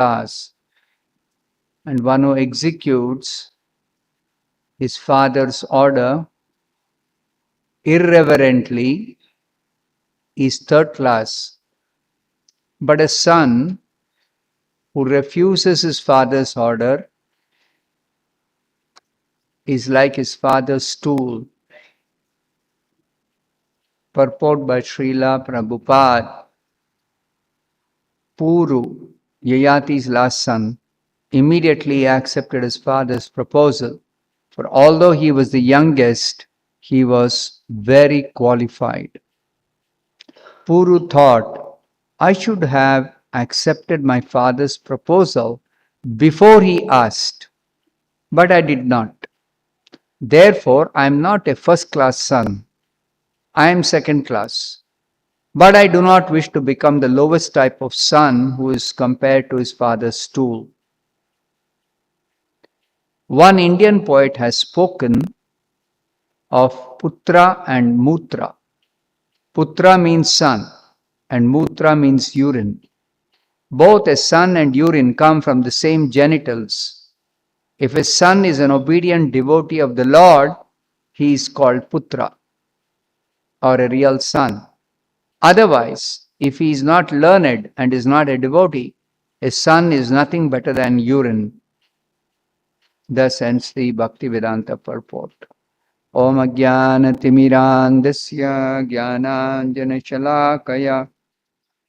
class, and one who executes his father's order irreverently is third class. But a son who refuses his father's order is like his father's stool. Purport by Srila Prabhupada. Puru, Yayati's last son, immediately accepted his father's proposal, for although he was the youngest, he was very qualified. Puru thought, I should have accepted my father's proposal before he asked, but I did not. Therefore, I am not a first-class son. I am second class. But I do not wish to become the lowest type of son who is compared to his father's stool. One Indian poet has spoken of Putra and Mutra. Putra means son and Mutra means urine. Both a son and urine come from the same genitals. If a son is an obedient devotee of the Lord, he is called Putra, or a real son. Otherwise, if he is not learned and is not a devotee, a son is nothing better than urine. Thus ends the Bhaktivedanta purport. Om Ajnana Timirandasya Jnananjana Shalakaya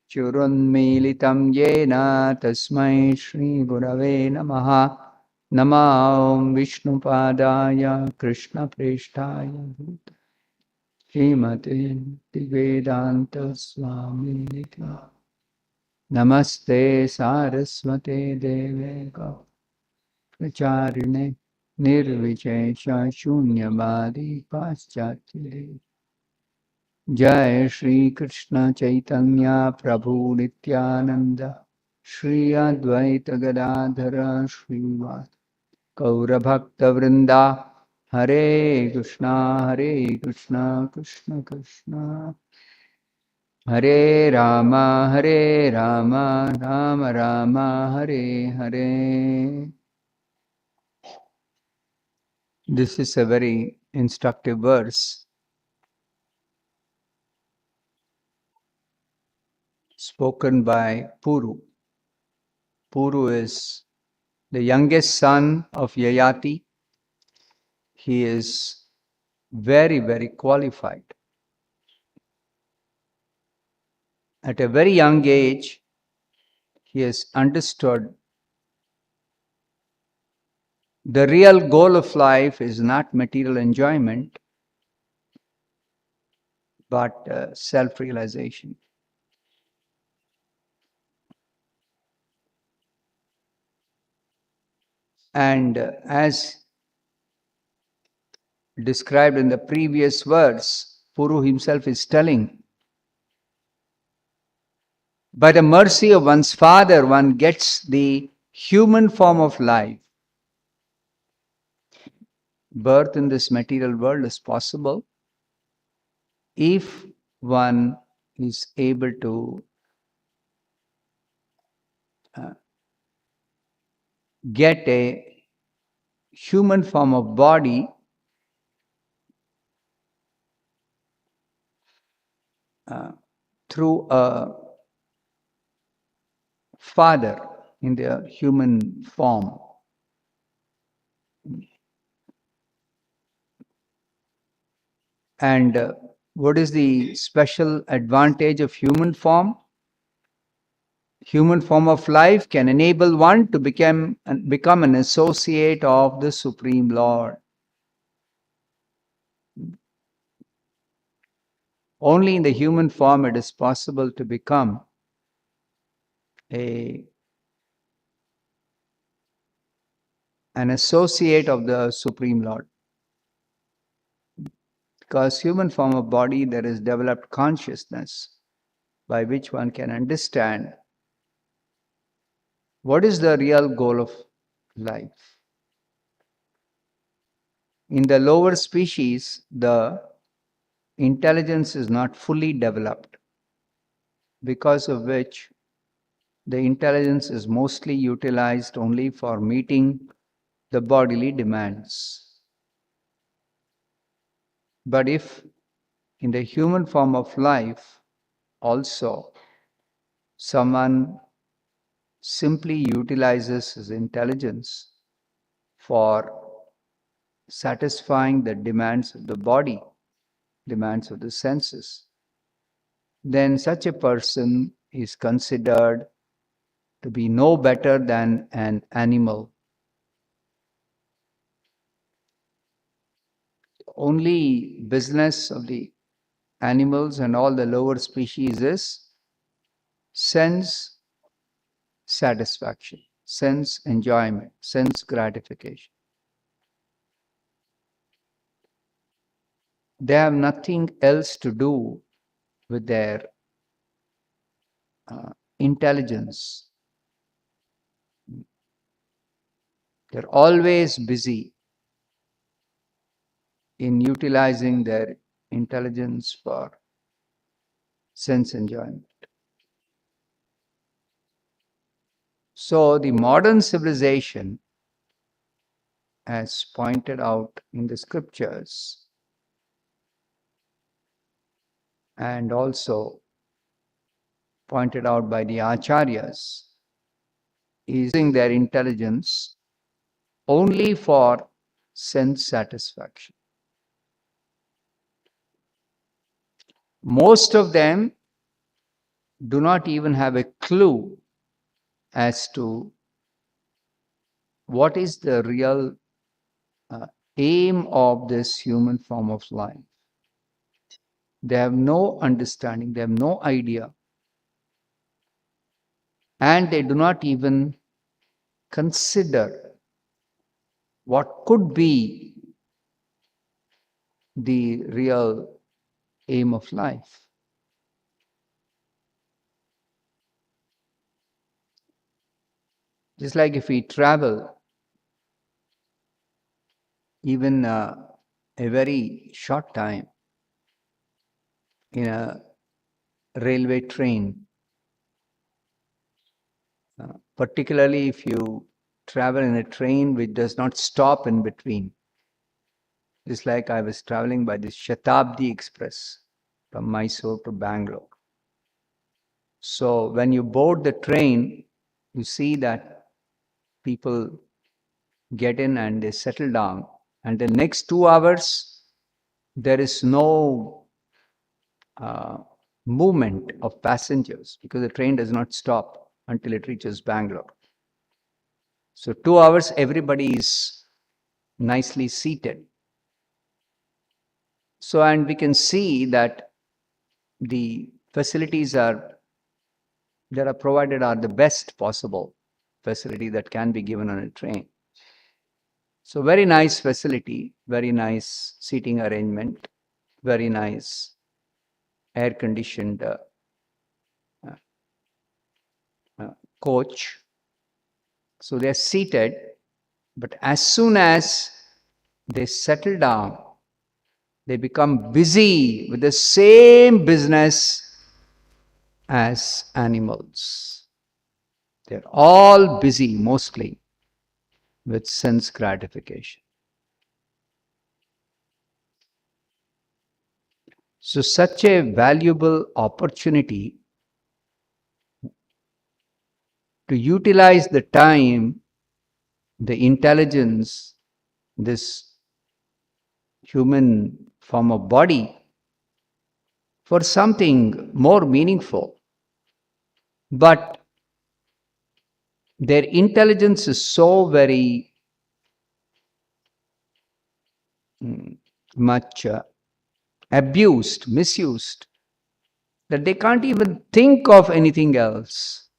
Churunmilitam Yena Tasmai Shri Gurave Namaha. Namah Vishnupadaya Krishna Preshtaya Bhuta Srimate Vedanta Swami Nitya. Namaste Saraswate Deve Pracharine Nirvichesha Shunyavadi Paschatya. Jai Shri Krishna Chaitanya Prabhu Nityananda Shri Advaita Gadadhara Srivas Gaura Bhakta Vrinda Hare Krishna Krishna Krishna Hare Rama Rama Rama Hare Hare. This is a very instructive verse spoken by Puru. Puru is the youngest son of Yayati. He is very, very qualified. At a very young age, he has understood the real goal of life is not material enjoyment, but self-realization. And as described in the previous verse, Puru himself is telling, by the mercy of one's father, one gets the human form of life. Birth in this material world is possible if one is able to get a human form of body through a father in the human form. And what is the special advantage of human form? Human form of life can enable one to become an associate of the Supreme Lord. Only in the human form it is possible to become an associate of the Supreme Lord. Because human form of body, there is developed consciousness by which one can understand what is the real goal of life. In the lower species, the intelligence is not fully developed, because of which the intelligence is mostly utilized only for meeting the bodily demands. But if in the human form of life also someone simply utilizes his intelligence for satisfying the demands of the body, demands of the senses, then such a person is considered to be no better than an animal. Only business of the animals and all the lower species is sense satisfaction, sense enjoyment, sense gratification. They have nothing else to do with their intelligence. They're always busy in utilizing their intelligence for sense enjoyment. So the modern civilization, as pointed out in the scriptures, and also pointed out by the acharyas, is using their intelligence only for sense satisfaction. Most of them do not even have a clue as to what is the real aim of this human form of life. They have no understanding, they have no idea, and they do not even consider what could be the real aim of life. Just like if we travel, even a very short time in a railway train, particularly if you travel in a train which does not stop in between. Just like I was traveling by this Shatabdi Express from Mysore to Bangalore. So when you board the train, you see that people get in and they settle down. And the next 2 hours, there is no movement of passengers because the train does not stop until it reaches Bangalore. So 2 hours, everybody is nicely seated. So, and we can see that the facilities that are provided are the best possible facility that can be given on a train. So very nice facility, very nice seating arrangement, very nice air conditioned coach. So they're seated, but as soon as they settle down, they become busy with the same business as animals. They're all busy mostly with sense gratification. So such a valuable opportunity to utilize the time, the intelligence, this human form of body for something more meaningful. But their intelligence is so very much abused, misused, that they can't even think of anything else.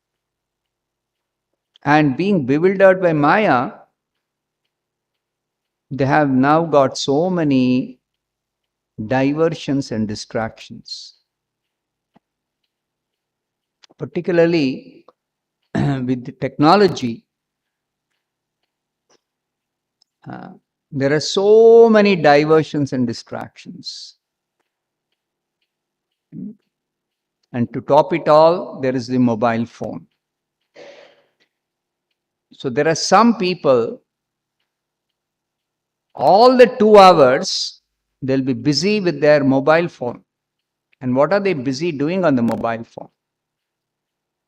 And being bewildered by Maya, they have now got so many diversions and distractions. Particularly with the technology, there are so many diversions and distractions. And to top it all, there is the mobile phone. So there are some people, all the 2 hours, they'll be busy with their mobile phone. And what are they busy doing on the mobile phone?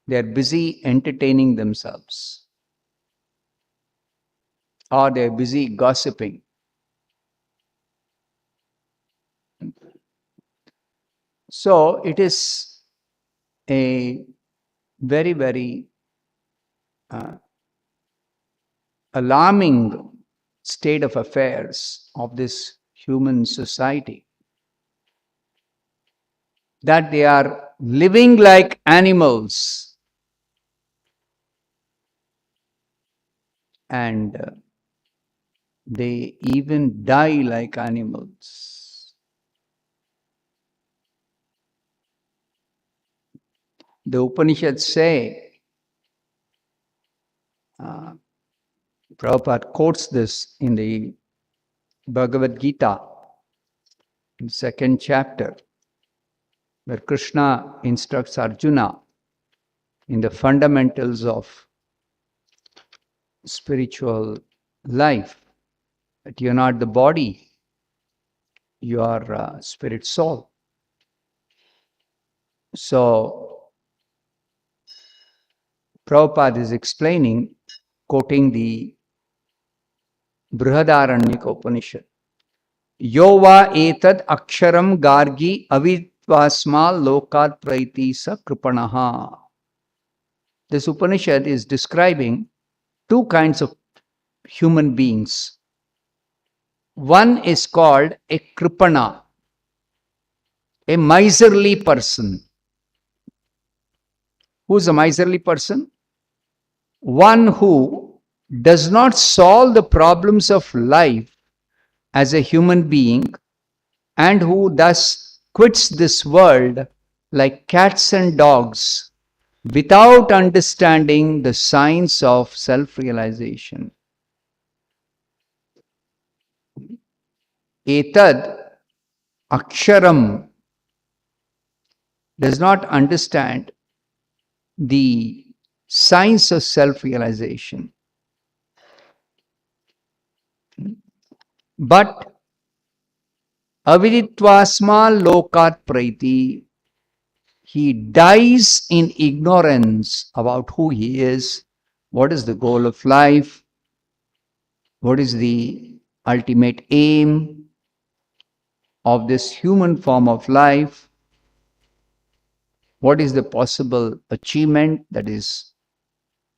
They're busy entertaining themselves, or they're busy gossiping. So it is a very, very alarming state of affairs of this human society, that they are living like animals, and they even die like animals. The Upanishads say, Prabhupada quotes this in the Bhagavad Gita, in 2nd chapter, where Krishna instructs Arjuna in the fundamentals of spiritual life, that you're not the body, you are spirit soul. So Prabhupada is explaining, quoting the Brihadaranyaka Upanishad, Yova etad aksharam gargi avitvasma lokat praiti sa kripanaha. This Upanishad is describing 2 kinds of human beings. One is called a kripana, a miserly person. Who is a miserly person? One who does not solve the problems of life as a human being, and who thus quits this world like cats and dogs without understanding the signs of self-realization. Etad aksharam does not understand the signs of self-realization. But aviditvasma lokat praiti, he dies in ignorance about who he is, what is the goal of life, what is the ultimate aim of this human form of life, what is the possible achievement, that is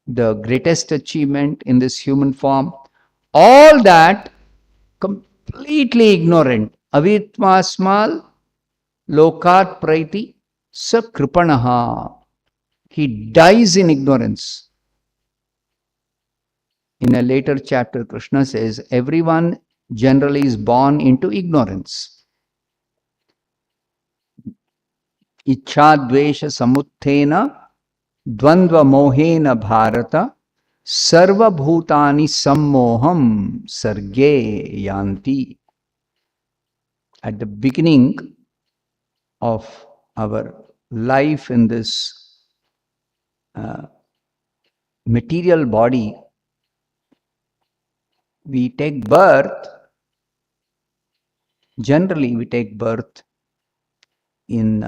the greatest achievement in this human form. All that completely ignorant. Avitmasmal lokat praiti sa kripanaha. He dies in ignorance. In a later chapter, Krishna says, everyone generally is born into ignorance. Ichchadvesha samuthena dvandva mohena bharata sarva bhutani sammoham sarge yanti. At the beginning of our life in this material body, we take birth, generally we take birth in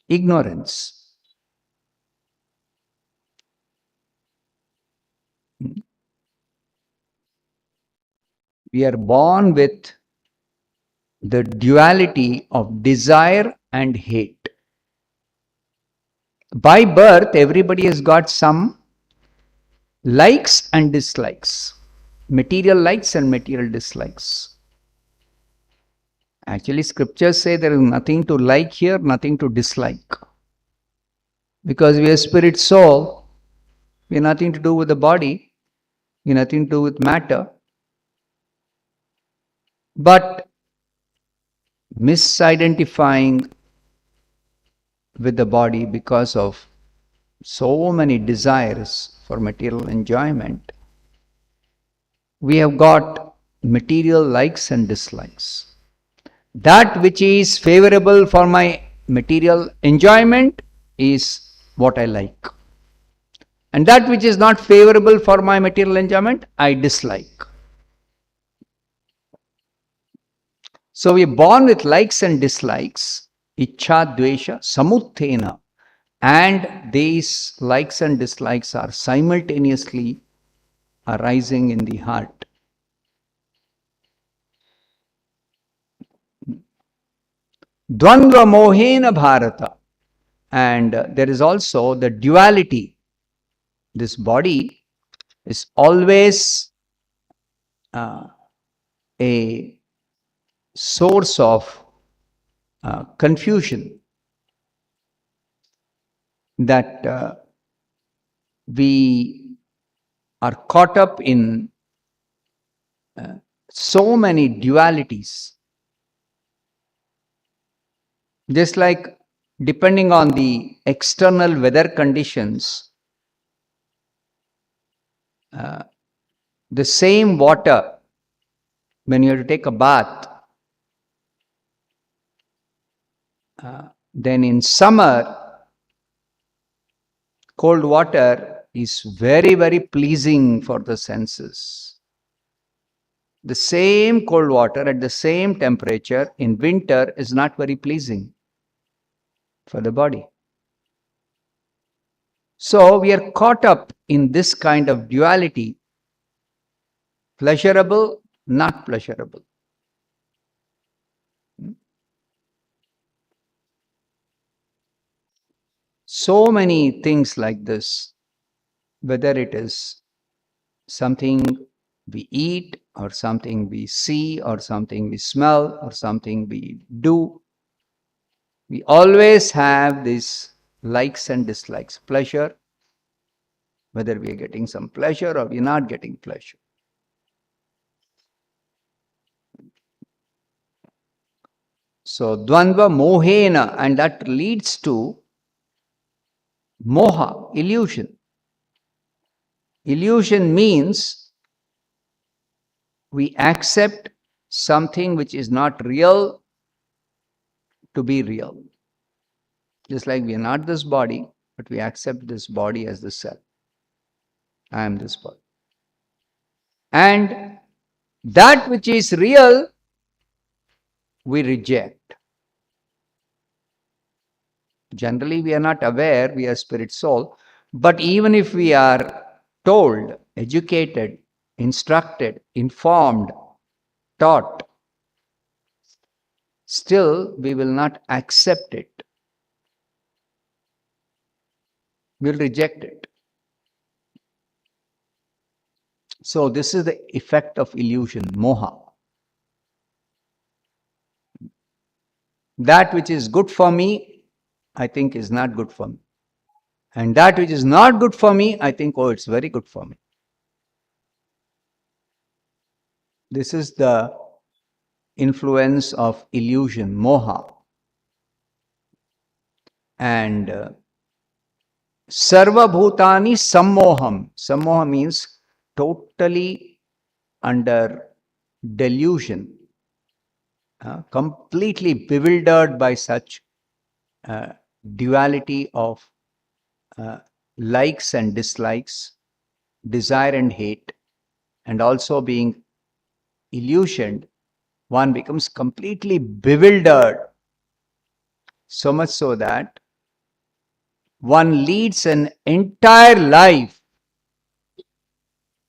ignorance. We are born with the duality of desire and hate. By birth, everybody has got some likes and dislikes, material likes and material dislikes. Actually, scriptures say there is nothing to like here, nothing to dislike. Because we are spirit soul, we have nothing to do with the body, we have nothing to do with matter. But misidentifying with the body because of so many desires for material enjoyment, we have got material likes and dislikes. That which is favorable for my material enjoyment is what I like. And that which is not favorable for my material enjoyment, I dislike. So we are born with likes and dislikes, ichcha, dvesha, samuttena. And these likes and dislikes are simultaneously arising in the heart. Dvandva mohena bharata. And there is also the duality. This body is always a source of confusion, that we are caught up in so many dualities. Just like depending on the external weather conditions, the same water, when you have to take a bath, then in summer, cold water is very, very pleasing for the senses. The same cold water at the same temperature in winter is not very pleasing for the body. So we are caught up in this kind of duality, pleasurable, not pleasurable. So many things like this, whether it is something we eat or something we see or something we smell or something we do, we always have these likes and dislikes, pleasure, whether we are getting some pleasure or we are not getting pleasure. So dvandva mohena, and that leads to moha, illusion. Illusion means we accept something which is not real to be real. Just like we are not this body, but we accept this body as the self. I am this body. And that which is real, we reject. Generally, we are not aware we are spirit soul, but even if we are told, educated, instructed, informed, taught, still we will not accept it. We will reject it. So this is the effect of illusion, moha. That which is good for me, I think is not good for me. And that which is not good for me, I think, oh, it's very good for me. This is the influence of illusion, moha. And sarva bhutani sammoham. Sammoha means totally under delusion, completely bewildered by such duality of likes and dislikes, desire and hate, and also being illusioned, one becomes completely bewildered, so much so that one leads an entire life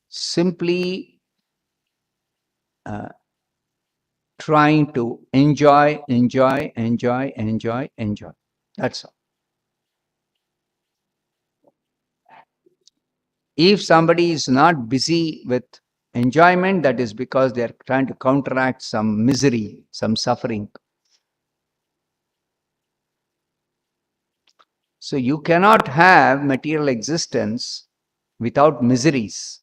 simply trying to enjoy. That's all. If somebody is not busy with enjoyment, that is because they are trying to counteract some misery, some suffering. So you cannot have material existence without miseries.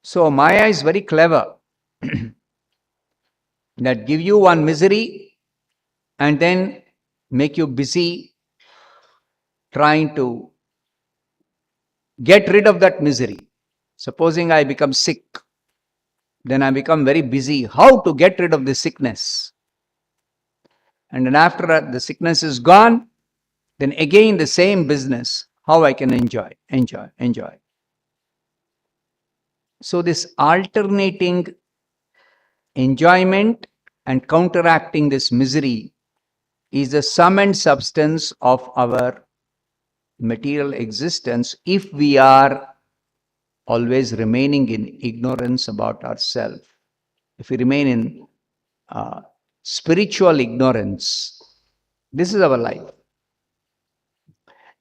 So Maya is very clever. That give you one misery and then make you busy trying to get rid of that misery. Supposing I become sick, then I become very busy how to get rid of the sickness. And then after the sickness is gone, then again the same business. how I can enjoy. So this alternating enjoyment and counteracting this misery is the sum and substance of our material existence if we are always remaining in ignorance about ourselves. If we remain in spiritual ignorance, this is our life.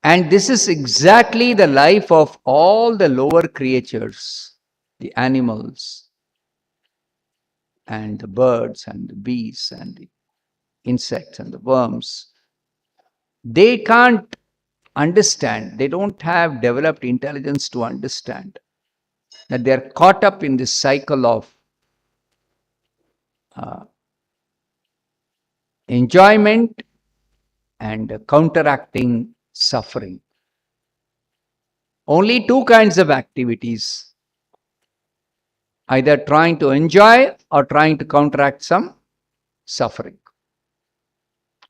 And this is exactly the life of all the lower creatures, the animals, and the birds, and the bees, and the insects, and the worms. They can't understand, they don't have developed intelligence to understand that they are caught up in this cycle of enjoyment and counteracting suffering. Only two kinds of activities, either trying to enjoy or trying to counteract some suffering.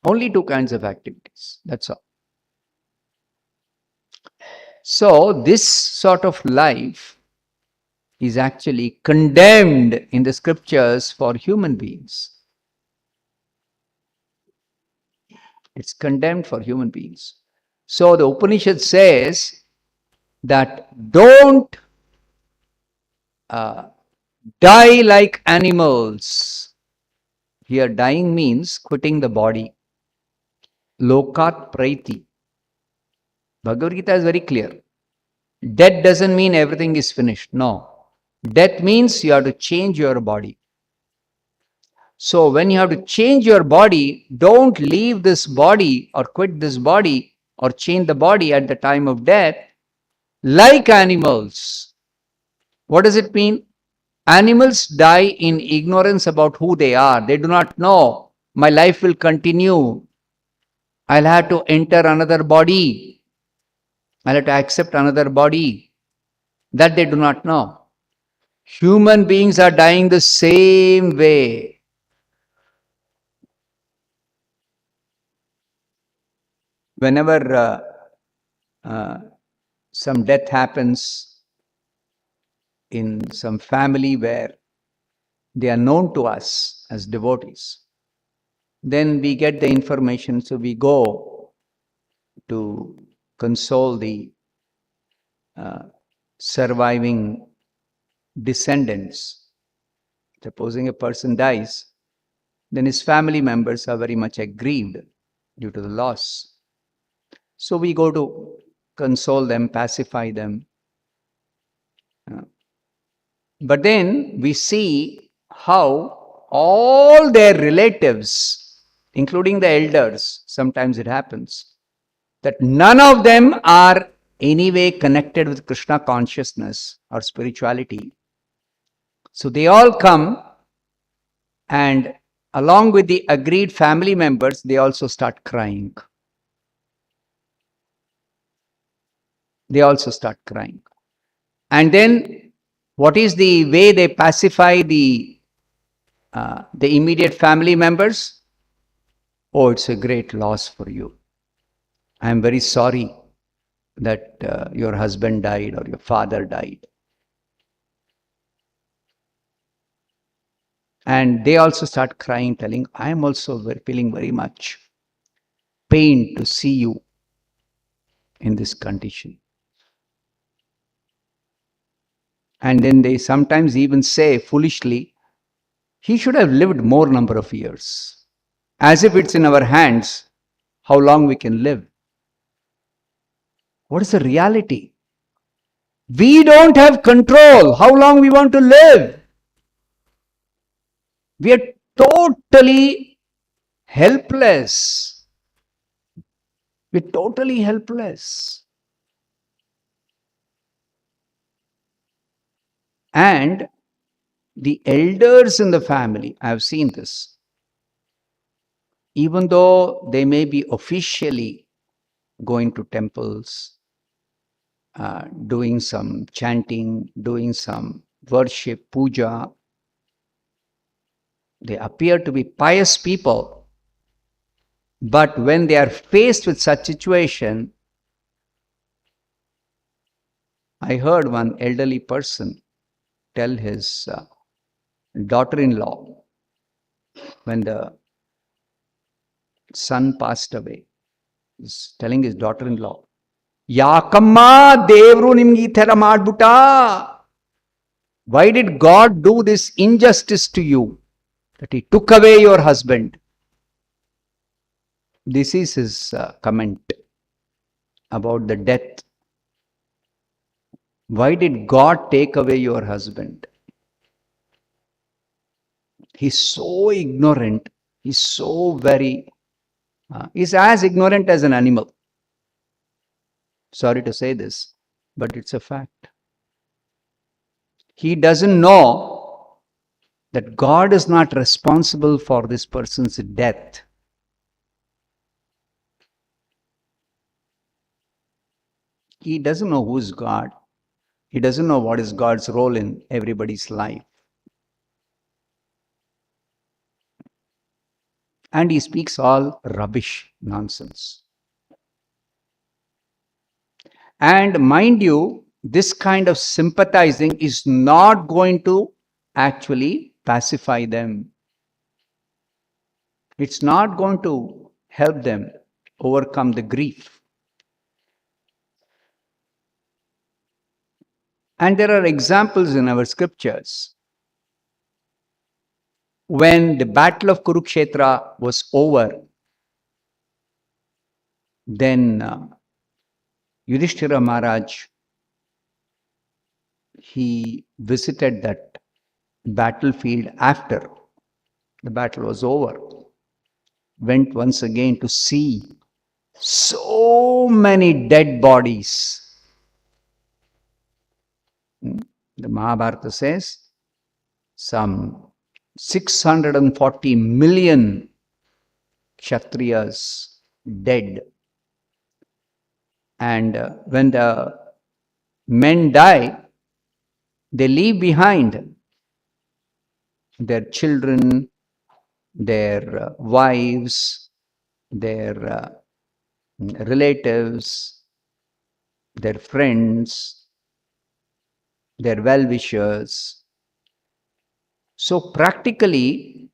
Only two kinds of activities, that's all. So this sort of life is actually condemned in the scriptures for human beings. It's condemned for human beings. So the Upanishad says that don't die like animals. Here dying means quitting the body. Lokat praiti. Bhagavad Gita is very clear. Death doesn't mean everything is finished. No. Death means you have to change your body. So when you have to change your body, don't leave this body or quit this body or change the body at the time of death like animals. What does it mean? Animals die in ignorance about who they are. They do not know my life will continue. I'll have to enter another body. I'll have to accept another body. That they do not know. Human beings are dying the same way. Whenever some death happens in some family where they are known to us as devotees, then we get the information, so we go to console the surviving descendants. Supposing a person dies, then his family members are very much aggrieved due to the loss. So we go to console them, pacify them. But then we see how all their relatives, including the elders, sometimes it happens, that none of them are anyway connected with Krishna consciousness or spirituality. So they all come, and along with the agreed family members, they also start crying. They also start crying. And then what is the way they pacify the immediate family members? Oh, it's a great loss for you. I am very sorry that your husband died or your father died. And they also start crying, telling, I am also feeling very much pain to see you in this condition. And then they sometimes even say foolishly, he should have lived more number of years. As if it's in our hands how long we can live. What is the reality? We don't have control how long we want to live. We are totally helpless. We're totally helpless. And the elders in the family, I have seen this, even though they may be officially going to temples, doing some chanting, doing some worship, puja, they appear to be pious people. But when they are faced with such situation, I heard one elderly person tell his daughter-in-law when the son passed away. He's telling his daughter-in-law, Yakamma devru nimgi thera madbuta. Why did God do this injustice to you? That he took away your husband. This is his comment about the death. Why did God take away your husband? He's so ignorant. He's so very, he's as ignorant as an animal. Sorry to say this, but it's a fact. He doesn't know that God is not responsible for this person's death. He doesn't know who is God. He doesn't know what is God's role in everybody's life. And he speaks all rubbish, nonsense. And mind you, this kind of sympathizing is not going to actually pacify them. It's not going to help them overcome the grief. And there are examples in our scriptures. When the battle of Kurukshetra was over, then Yudhishthira Maharaj, he visited that battlefield after the battle was over, went once again to see so many dead bodies. The Mahabharata says some 640 million Kshatriyas dead. And when the men die, they leave behind their children, their wives, their relatives, their friends, their well-wishers. So practically,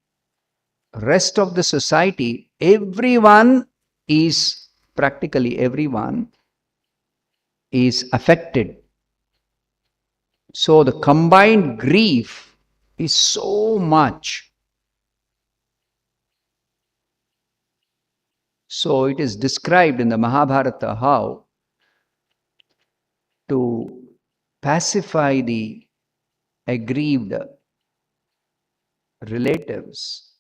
rest of the society, practically everyone is affected. So the combined grief is so much. So it is described in the Mahabharata how to pacify the aggrieved relatives,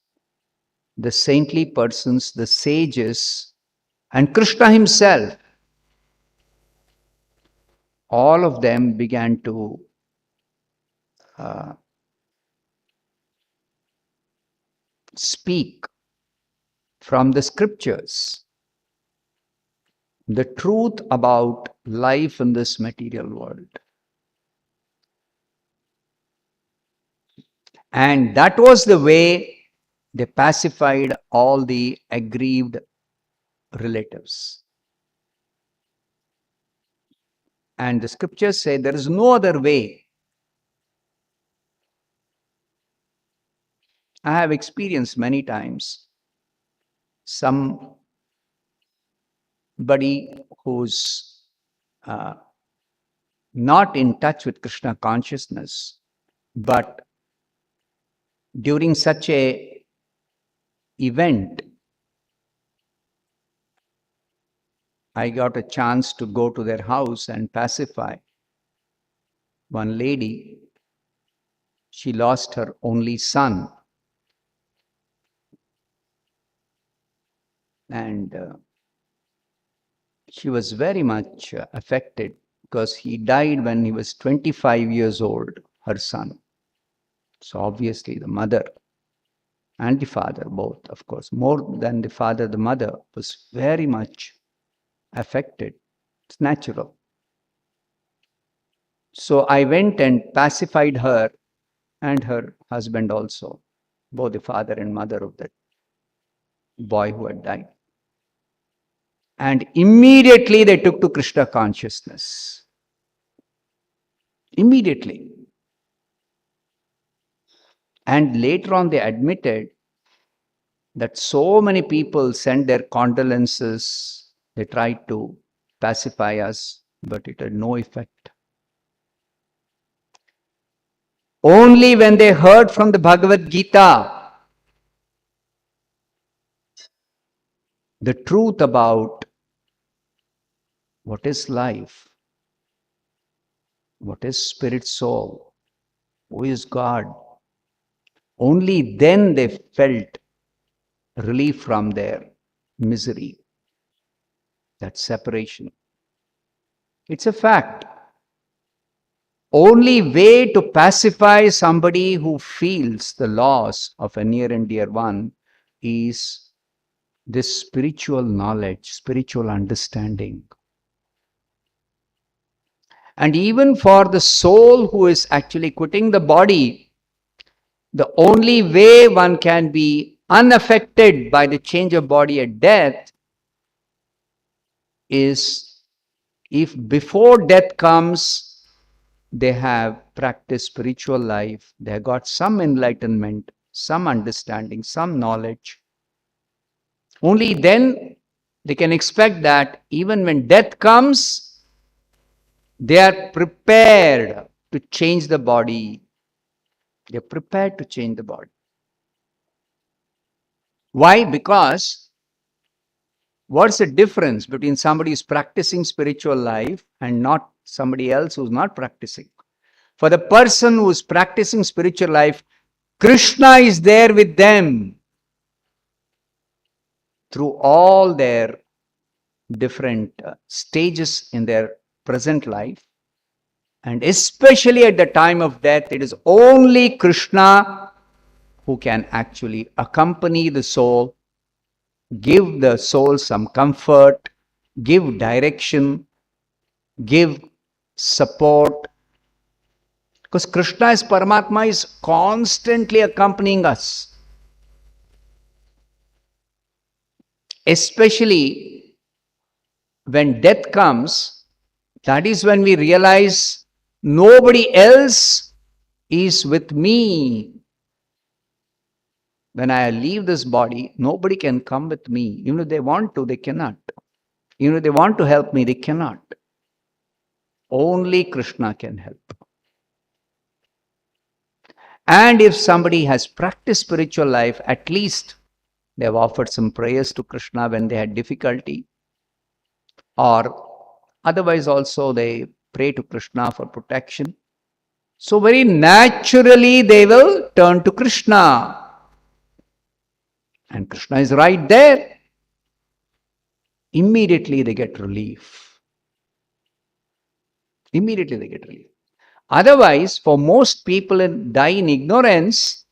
the saintly persons, the sages, and Krishna himself, all of them began to speak from the scriptures the truth about life in this material world. And that was the way they pacified all the aggrieved relatives. And the scriptures say there is no other way. I have experienced many times somebody who's not in touch with Krishna consciousness, but during such a event, I got a chance to go to their house and pacify. One lady, she lost her only son. And she was very much affected because he died when he was 25 years old, her son. So obviously the mother and the father, both, of course, more than the father, the mother was very much affected. It's natural. So I went and pacified her and her husband also, both the father and mother of that boy who had died. And immediately they took to Krishna consciousness. Immediately. And later on they admitted that so many people sent their condolences, they tried to pacify us, but it had no effect. Only when they heard from the Bhagavad Gita the truth about what is life, what is spirit soul, who is God, only then they felt relief from their misery, that separation. It's a fact. Only way to pacify somebody who feels the loss of a near and dear one is this spiritual knowledge, spiritual understanding. And even for the soul who is actually quitting the body, the only way one can be unaffected by the change of body at death is if before death comes, they have practiced spiritual life, they have got some enlightenment, some understanding, some knowledge. Only then they can expect that even when death comes, they are prepared to change the body. They are prepared to change the body. Why? Because what's the difference between somebody who's practicing spiritual life and not somebody else who's not practicing? For the person who's practicing spiritual life, Krishna is there with them through all their different stages in their present life. And especially at the time of death, it is only Krishna who can actually accompany the soul, give the soul some comfort, give direction, give support. Because Krishna as Paramatma is constantly accompanying us. Especially when death comes, that is when we realize nobody else is with me. When I leave this body, nobody can come with me. Even if they want to, they cannot. Even if they want to help me, they cannot. Only Krishna can help. And if somebody has practiced spiritual life, at least they have offered some prayers to Krishna when they had difficulty. Or otherwise also they pray to Krishna for protection. So very naturally they will turn to Krishna. And Krishna is right there. Immediately they get relief. Immediately they get relief. Otherwise, for most people die in ignorance,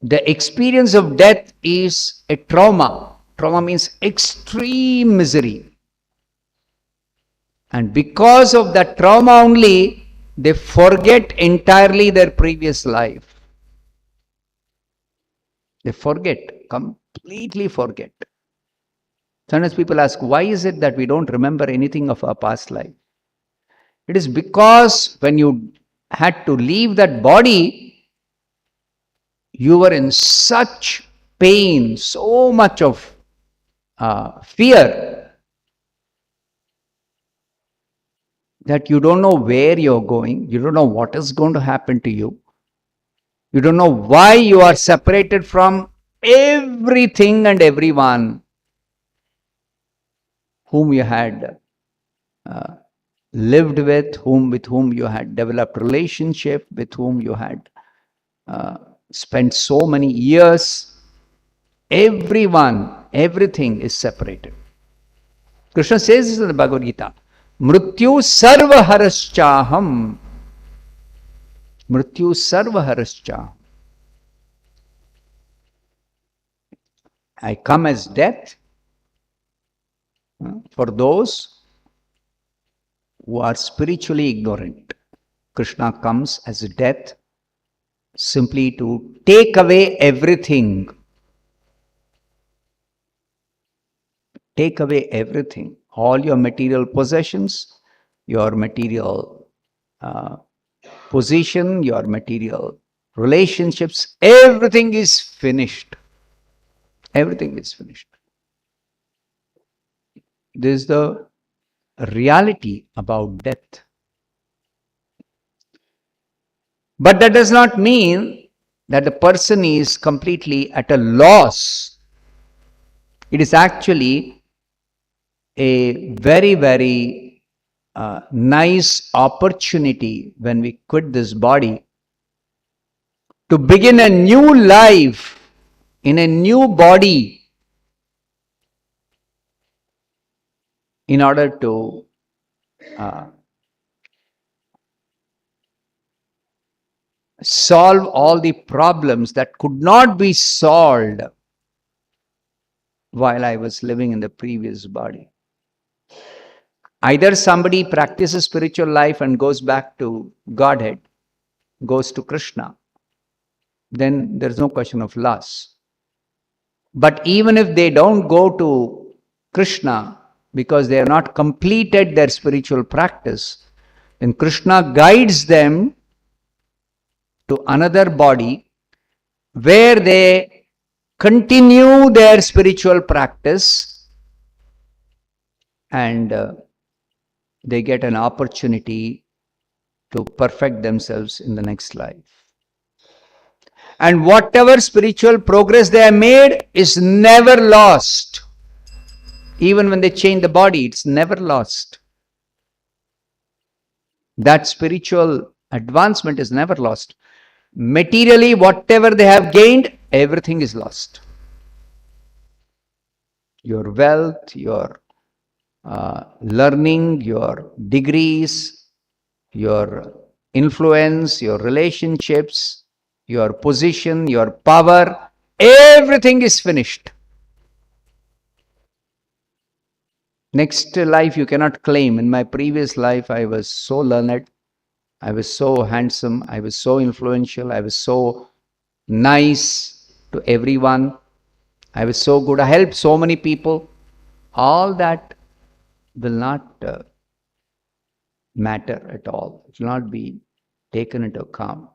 the experience of death is a trauma. Trauma means extreme misery. And because of that trauma only, they forget entirely their previous life. They forget, completely forget. Sometimes people ask, why is it that we don't remember anything of our past life? It is because when you had to leave that body, you were in such pain, so much of fear, that you don't know where you're going, you don't know what is going to happen to you, you don't know why you are separated from everything and everyone whom you had lived with whom you had developed relationship, with whom you had spent so many years. Everyone, everything is separated. Krishna says this in the Bhagavad Gita. Mrityu sarva haraschaham. Mrityu sarva haraschaham. I come as death for those who are spiritually ignorant. Krishna comes as death simply to take away everything. Take away everything. All your material possessions, your material uh, position, your material relationships, everything is finished. Everything is finished. This is the reality about death. But that does not mean that the person is completely at a loss. It is actually a very, very nice opportunity when we quit this body to begin a new life in a new body in order to solve all the problems that could not be solved while I was living in the previous body. Either somebody practices spiritual life and goes back to Godhead, goes to Krishna, then there's no question of loss. But even if they don't go to Krishna because they have not completed their spiritual practice, then Krishna guides them to another body where they continue their spiritual practice and they get an opportunity to perfect themselves in the next life. And whatever spiritual progress they have made is never lost. Even when they change the body, it's never lost. That spiritual advancement is never lost. Materially, whatever they have gained, everything is lost. Your wealth, your learning, your degrees, your influence, your relationships, your position, your power, everything is finished. Next life you cannot claim. In my previous life, I was so learned, I was so handsome, I was so influential, I was so nice to everyone, I was so good, I helped so many people. All that will not matter at all. It will not be taken into account.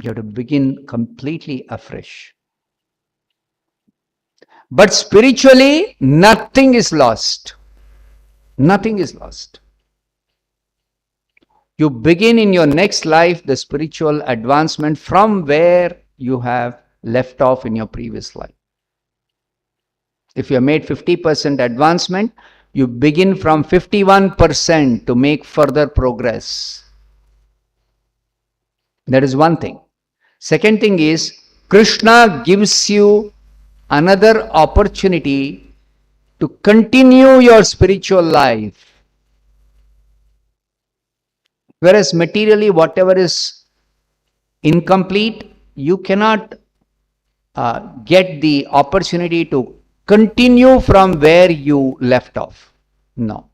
You have to begin completely afresh. But spiritually, nothing is lost. Nothing is lost. You begin in your next life the spiritual advancement from where you have left off in your previous life. If you have made 50% advancement, you begin from 51% to make further progress. That is one thing. Second thing is, Krishna gives you another opportunity to continue your spiritual life. Whereas materially, whatever is incomplete, you cannot get the opportunity to continue from where you left off. No,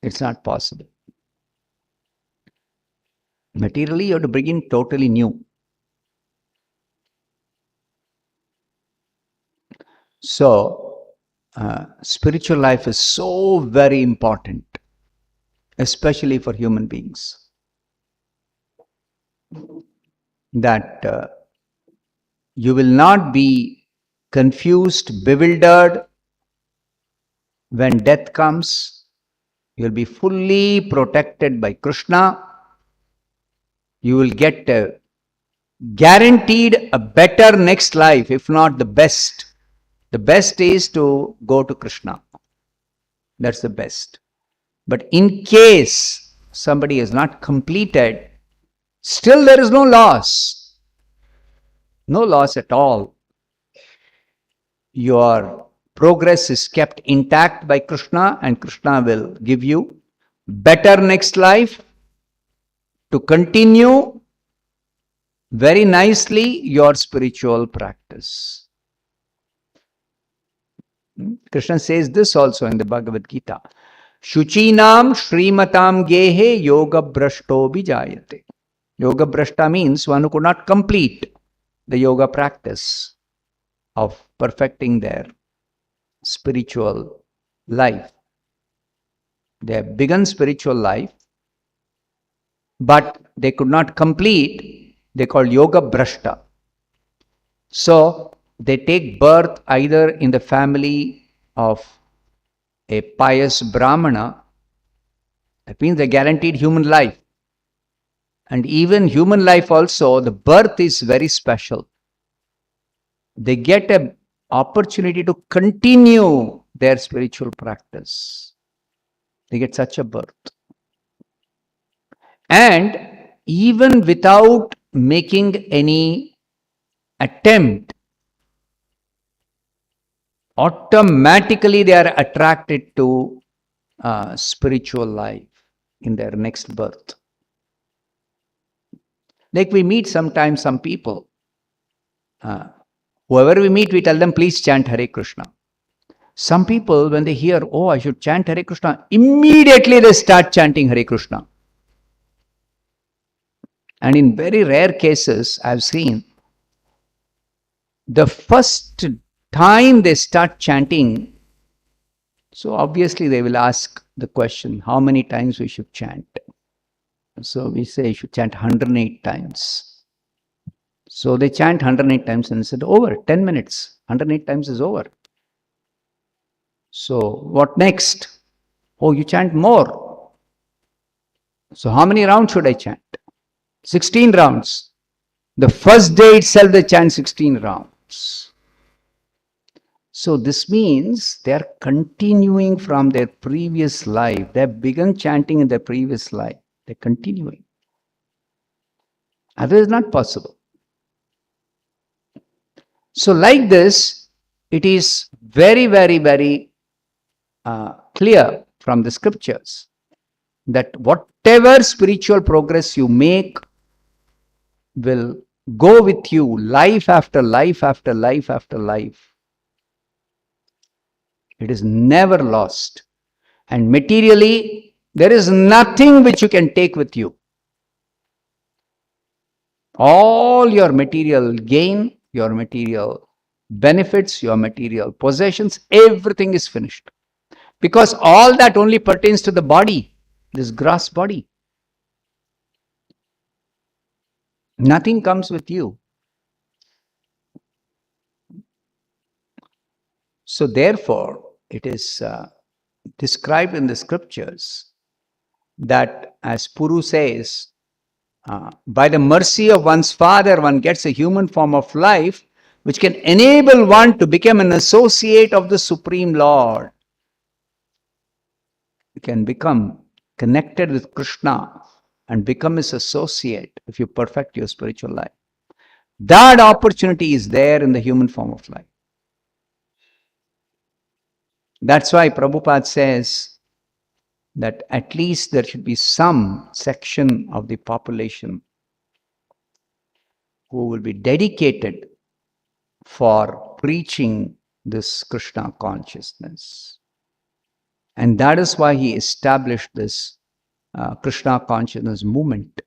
it's not possible. Materially, you have to begin totally new. So, spiritual life is so very important, especially for human beings, that you will not be confused, bewildered when death comes. You will be fully protected by Krishna. You will get guaranteed a better next life, if not the best. The best is to go to Krishna. That's the best. But in case somebody has not completed, still there is no loss. No loss at all. Your progress is kept intact by Krishna, and Krishna will give you better next life to continue very nicely your spiritual practice. Krishna says this also in the Bhagavad Gita. Shuchinam Srimatam Gehe Yoga Brashto Vijayate. Yoga Brashta means one who could not complete the yoga practice of perfecting their spiritual life. They have begun spiritual life, but they could not complete. They call yoga brashta. So they take birth either in the family of a pious brahmana. That means they guaranteed human life. And even human life also, the birth is very special. They get an opportunity to continue their spiritual practice. They get such a birth. And even without making any attempt, automatically they are attracted to spiritual life in their next birth. Like we meet sometimes some people, whoever we meet, we tell them, please chant Hare Krishna. Some people, when they hear, oh, I should chant Hare Krishna, immediately they start chanting Hare Krishna. And in very rare cases, I've seen, the first time they start chanting, so obviously they will ask the question, how many times we should chant? So we say you should chant 108 times. So they chant 108 times and said, over, 10 minutes, 108 times is over. So what next? Oh, you chant more. So how many rounds should I chant? 16 rounds. The first day itself they chant 16 rounds. So this means they are continuing from their previous life. They have begun chanting in their previous life. They're continuing. Otherwise, not possible. So like this, it is very, very, very clear from the scriptures that whatever spiritual progress you make will go with you life after life after life after life. It is never lost. And materially, there is nothing which you can take with you. All your material gain, your material benefits, your material possessions, everything is finished. Because all that only pertains to the body, this gross body. Nothing comes with you. So therefore, it is described in the scriptures that, as Puru says, by the mercy of one's father, one gets a human form of life which can enable one to become an associate of the Supreme Lord. You can become connected with Krishna and become his associate if you perfect your spiritual life. That opportunity is there in the human form of life. That's why Prabhupada says that at least there should be some section of the population who will be dedicated for preaching this Krishna consciousness. And that is why he established this Krishna consciousness movement,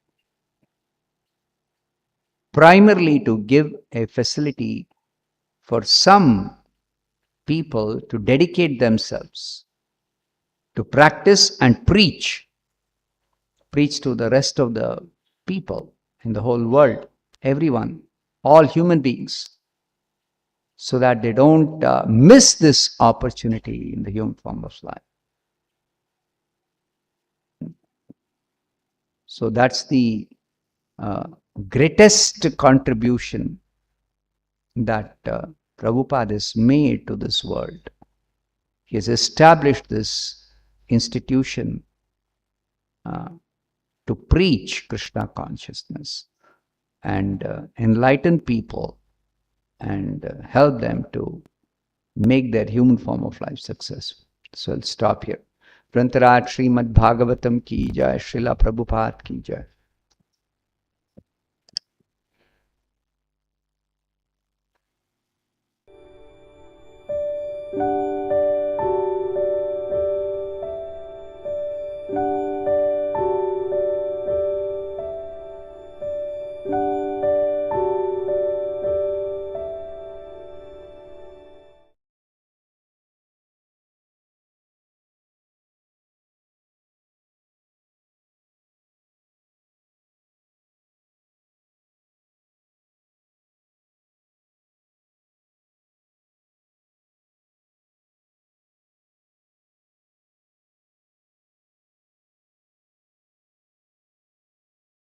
primarily to give a facility for some people to dedicate themselves to practice and preach to the rest of the people in the whole world, everyone, all human beings, so that they don't miss this opportunity in the human form of life. So that's the greatest contribution that Prabhupada has made to this world. He has established this institution to preach Krishna consciousness and enlighten people and help them to make their human form of life successful. So I'll stop here. Prantarat Srimad Bhagavatam ki jai, Srila Prabhupada ki jai.